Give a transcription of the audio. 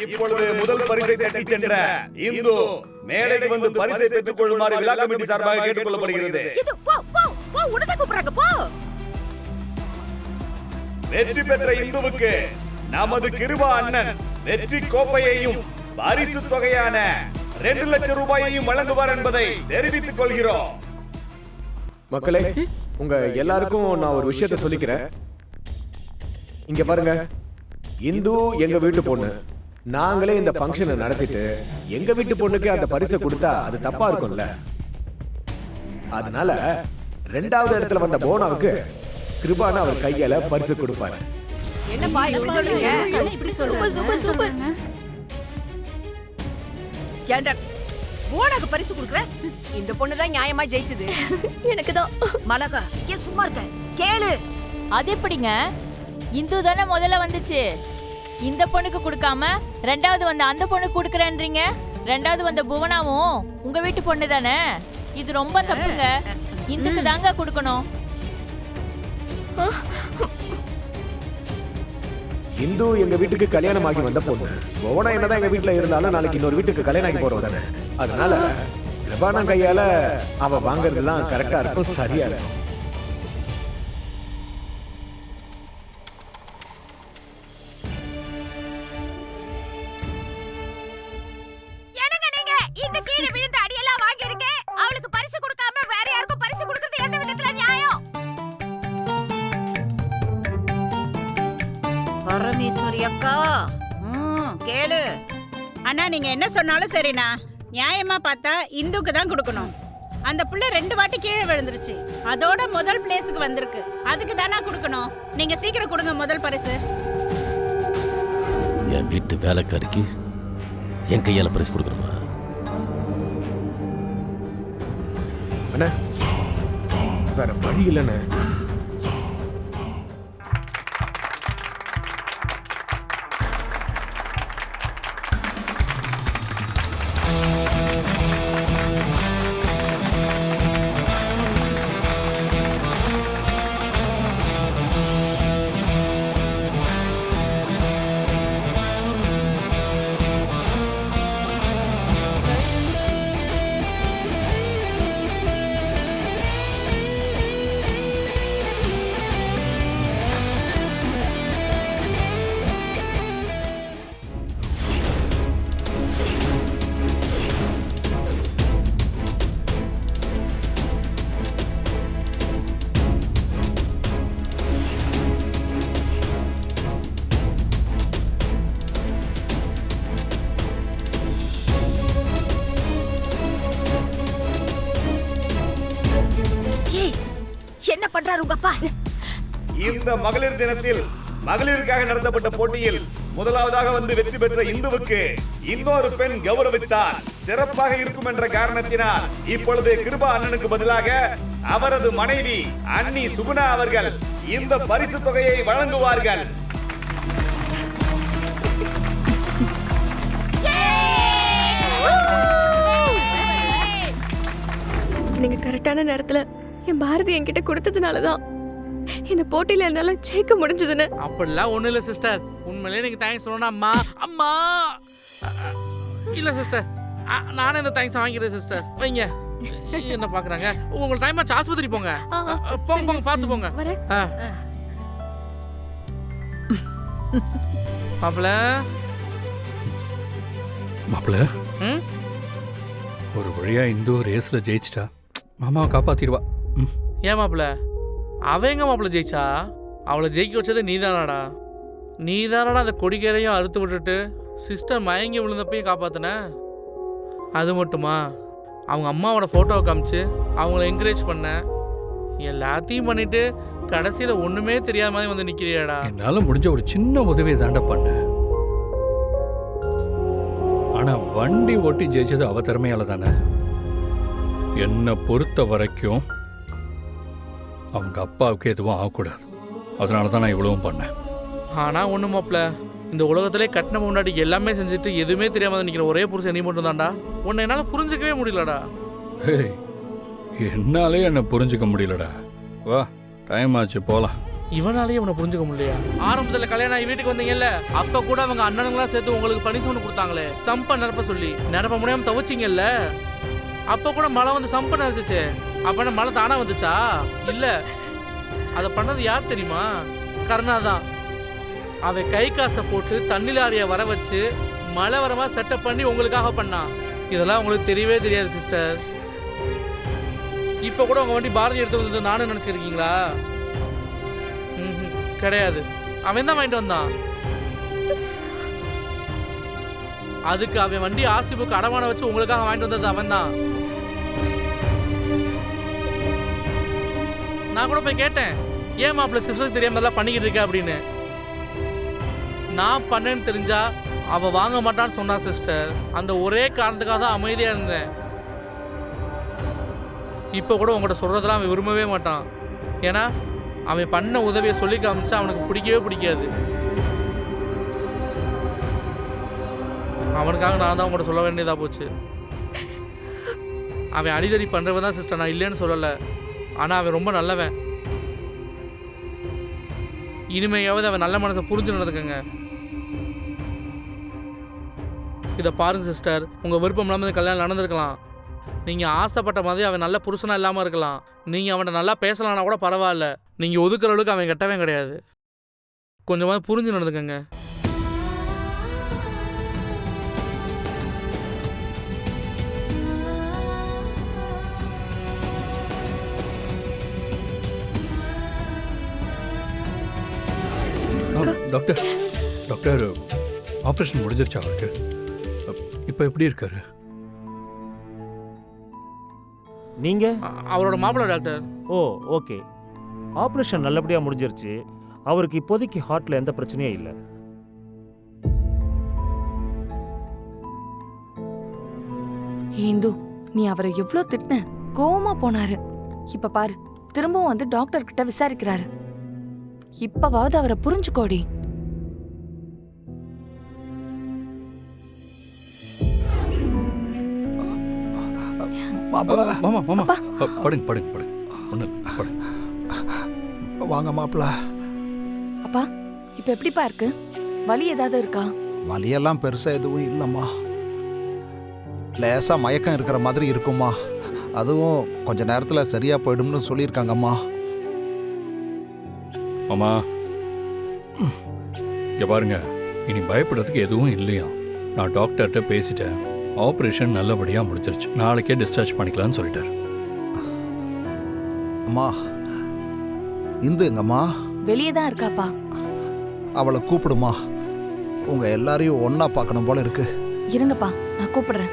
இப்பொழுது முதல் பரிசை தட்டி சென்ற இந்து மேடைக்கு வந்து பரிசை பெற்றுக் கொள்ளுமாறு விழா கமிட்டி சார்பாக கேட்டுக் கொள்ளப்படுகிறது. உடனே கூப்பிடுறாங்க போ. வெற்றி பெற்ற இந்துவுக்கு நமது கிருபா அண்ணன் வெற்றி கோப்பையையும் பரிசு தொகையான 2 லட்சம் ரூபாயையும் வழங்குவார் என்பதை தெரிவித்துக் கொள்கிறோம். மக்களே, உங்க எல்லாருக்கும் நான் ஒரு விஷயத்தை சொல்லிக்கிறேன். இங்க பாருங்க, இந்து எங்க வீட்டு பொண்ணு. நாங்களே இந்த ஃபங்க்ஷனை நடத்திட்டு எங்க வீட்டு பொண்ணுக்கு அந்த பரிசை கொடுத்தா அது தப்பா இருக்கும்ல. அதனால 2வது இடத்துல வந்த போனாவுக்கு கிருபான அவர் கையால பரிசு கொடுப்பாரு. என்னப்பா இப்படி சொல்றீங்க? இப்படி சொல்றீங்க? Super super. ஏண்டா போனாக்கு பரிசு கொடுக்கற? இந்த பொண்ணு தான் நியாயமா ஜெயிச்சது. எனக்கு தான். மலகா ஏன் சும்மா இருக்க? கேளு. அது எப்படிங்க? இந்து தானே முதல்ல வந்துச்சு. இந்த பொண்ணுக்கு கொடுக்காம 2வது வந்த அந்த பொண்ணுக்கு கொடுக்கறேன்றீங்க. 2வது வந்த புவனாவும் உங்க வீட்டு பொண்ணு தானே. இது ரொம்ப தப்புங்க. இந்துக்கு தாங்க கொடுக்கணும். இந்து எங்க வீட்டுக்கு கல்யாணம் ஆகி வந்த பொண்ணு. புவனா என்னதான் எங்க வீட்டுல இருந்தாலும் நாளைக்கு இன்னொரு வீட்டுக்கு கல்யாணம் ஆகி போறவ தானே. அதனால கிருபானா கையால அவ வாங்குறதுதான் கரெக்டா இருக்கும், சரியா இருக்கும். என்னங்க நீங்க இந்த கீழ விழுந்த அடியெல்லாம் வாங்கி இருக்க? அவளுக்கு பரிசு கொடுக்காம வேற யாருக்கும் பரிசு கொடுக்கிறது எந்த விதத்துல நியாயம்? பரமேஸ்வரி அக்கா கேளு. அண்ணா, நீங்க என்ன சொன்னாலும் சரிண்ணா. நியாயமா பார்த்தா இந்துக்கு தான் கொடுக்கணும். அந்த புள்ள 2 வாட்டி கீழே விழுந்துருச்சு. அதோட முதல் பிளேஸுக்கு வந்திருக்கு. அதுக்கு தானா கொடுக்கணும். நீங்க சீக்கிரம் கொடுங்க முதல் பரிசு. என் வீட்டு வேலைக்காரிக்கு என் கையால பரிசு கொடுக்கணுமா? அண்ணா, வேற வழி இல்லைண்ணே. என்ன பண்றாரு உங்க அப்பா? இந்த மகளிர் தினத்தில் மகளிருக்காக நடத்தப்பட்ட போட்டியில் முதலாவதாக வந்து வெற்றி பெற்ற இந்துவுக்கு இன்னொரு பெண் கௌரவித்தார். சிறப்பாக இருக்கும் என்ற காரணத்தினால் இப்பொழுது கிருபா அண்ணனுக்கு பதிலாக அவரது மனைவி அண்ணி சுகுணா அவர்கள் இந்த பரிசு தொகையை வழங்குவார்கள். நீங்க கரெக்டான நேரத்துல என் பாரதி என்கிட்ட கொடுத்ததுனாலதான் இந்த போட்டியில என்னால ஜெயிக்க முடிஞ்சதுன்னு. அப்படிலாம் ஒண்ணும் இல்ல சிஸ்டர். உண்மையிலேயே நீங்க தேங்க்ஸ் சொல்லணும். அம்மா அம்மா இல்ல சிஸ்டர், நானே இந்த தேங்க்ஸ் வாங்கிக்கிறேன் சிஸ்டர். வைங்க. என்ன பாக்குறாங்க? உங்களுக்கு டைம் ஆச்சு, ஆஸ்பத்திரி போங்க. போங்க போங்க, பார்த்து போங்க. மாப்பிள்ள, ஒரு வழியா இந்து ரேஸ்ல ஜெயிச்சிட்டா. மாமாவை காப்பாத்திடுவா. ஏன் மாப்பிள்ள, அவ எங்க மாப்பிள்ள ஜெயிச்சா? அவளை ஜெயிக்க வச்சதே நீதானாடா. நீதானடா அந்த கொடிக்கரையும் அறுத்து விட்டுட்டு சிஸ்டர் மயங்கி விழுந்தப்பையும் காப்பாத்தின. அது மட்டுமா, அவங்க அம்மாவோட ஃபோட்டோவை காமிச்சு அவங்கள என்கரேஜ் பண்ண. எல்லாத்தையும் பண்ணிட்டு கடைசியில் ஒன்றுமே தெரியாத மாதிரி வந்து நிற்கிறியாடா. என்னால் முடிஞ்ச ஒரு சின்ன உதவியை தாண்ட பண்ண. ஆனால் வண்டி ஓட்டி ஜெயிச்சது அவ திறமையால தானே. என்னை பொறுத்த வரைக்கும் அவங்க அப்பாவுக்கு எதுவும் ஆகக்கூடாது. அதனால தான் நான் இவ்வளவும் பண்ணேன். ஆனால் ஒன்று மாப்பிள்ள, இந்த உலகத்திலே கட்டின முன்னாடி எல்லாமே செஞ்சுட்டு எதுவுமே தெரியாமல் நிற்கிற ஒரே புருஷன் நீ மட்டும் தான்டா. உன்னை என்னால் புரிஞ்சிக்கவே முடியலடா. என்னாலே என்னை புரிஞ்சுக்க முடியலடா. வா, டைம் ஆச்சு, போகலாம். இவனாலேயே இவனை புரிஞ்சுக்க முடியலையா? ஆரம்பத்துல கல்யாணம் ஆகி வீட்டுக்கு வந்தீங்கல்ல, அப்ப கூட அவங்க அண்ணனுங்களாம் சேர்த்து உங்களுக்கு பனிஷ்மெண்ட் கொடுத்தாங்களே, சம்பா நிரப்ப சொல்லி. நிரப்ப முடியாம தவச்சிங்கல்ல, அப்ப கூட மழை வந்து சம்பா நினைச்சிச்சு. அப்ப மழை தானா வந்துச்சா? இல்ல, அதை பண்ணது யார் தெரியுமா? கருணா தான். அவன் கை காசை போட்டு தண்ணி லாரியை வர வச்சு மழை வரமா செட்டப் பண்ணி உங்களுக்காக பண்ணான். இதெல்லாம் உங்களுக்கு தெரியவே தெரியாது சிஸ்டர். இப்போ கூட உங்க வண்டி பாரதி எடுத்து வந்தது நானும் நினைச்சிருக்கீங்களா? கிடையாது, அவன் தான் வாங்கிட்டு வந்தான். அதுக்கு அவன் வண்டி ஆர்சி புக் அடமான வச்சு உங்களுக்காக வாங்கிட்டு வந்தது அவன் தான். நான் கூட போய் கேட்டேன், ஏன் மாப்பிள்ள சிஸ்டருக்கு தெரியாம பண்ணிக்கிட்டு இருக்க அப்படின்னு. நான் பண்ணேன்னு தெரிஞ்சா அவ வாங்க மாட்டான்னு சொன்னா சிஸ்டர். அந்த ஒரே காரணத்துக்காக தான் அமைதியா இருந்தேன். இப்போ கூட உங்கள்கிட்ட சொல்றதெல்லாம் அவன் விரும்பவே மாட்டான். ஏன்னா அவன் பண்ண உதவியை சொல்லி காமிச்சா அவனுக்கு பிடிக்கவே பிடிக்காது. அவனுக்காக நான் தான் உங்கள்கிட்ட சொல்ல வேண்டியதா போச்சு. அவன் அடிதடி பண்றவன் தான் சிஸ்டர், நான் இல்லைன்னு சொல்லலை. ஆனால் அவன் ரொம்ப நல்லவன். இனிமையாவது அவன் நல்ல மனசை புரிஞ்சு நடந்துக்கங்க. இதை பாருங்க சிஸ்டர், உங்கள் விருப்பம் இல்லாமல் கல்யாணம் நடந்திருக்கலாம். நீங்கள் ஆசைப்பட்ட மாதிரி அவன் நல்ல புருஷனாக இல்லாமல் இருக்கலாம். நீங்கள் அவன்கிட்ட நல்லா பேசலான்னா கூட பரவாயில்ல. நீங்கள் ஒதுக்குற அளவுக்கு அவன் கெட்டவன் கிடையாது. கொஞ்சமாவது புரிஞ்சு நடந்துக்கங்க. டாக்டர் டாக்டர் ஆப்ரேஷன் முடிஞ்சிருச்சா அவருக்கு? இப்போ எப்படி இருக்காரு? நீங்க அவரோட மாப்பிள்ளை டாக்டர். ஓ ஓகே, ஆப்ரேஷன் நல்லபடியாக முடிஞ்சிருச்சு. அவருக்கு இப்போதைக்கு ஹார்ட்ல எந்த பிரச்சனையும் இல்லை. இந்து, நீ அவரை எவ்வளோ திட்டின, கோவமா போனாரு. இப்ப பாரு, திரும்பவும் வந்து டாக்டர் கிட்ட விசாரிக்கிறாரு. இப்பவாவது அவரை புரிஞ்சுக்கோடி. மாமா மாமா படுங்க படுங்க படுங்க, ஒண்ணு படுங்க. வாங்க மாப்பிள்ள. அப்பா, இப்ப எப்படிப்பா இருக்கு? வலி ஏதாவது இருக்கா? வலியெல்லாம் பெருசா எதுவும் இல்லைம்மா. லேசா மயக்கம் இருக்கிற மாதிரி இருக்குமா. அதுவும் கொஞ்ச நேரத்தில் சரியா போயிடும்னு சொல்லியிருக்காங்கம்மா. மாமா இங்க பாருங்க, இனி பயப்படுறதுக்கு எதுவும் இல்லையா. நான் டாக்டர்கிட்ட பேசிட்டேன். ஆப்ரேஷன் நல்லபடியாக முடிச்சிருச்சு. நாளைக்கே டிஸ்சார்ஜ் பண்ணிக்கலாம்னு சொல்லிட்டார். அம்மா, இந்து எங்கம்மா? வெளியே தான் இருக்காப்பா. அவளை கூப்பிடுமா. உங்க எல்லாரையும் ஒன்னா பார்க்கணும் போல இருக்கு. இருங்கப்பா, நான் கூப்பிடுறேன்.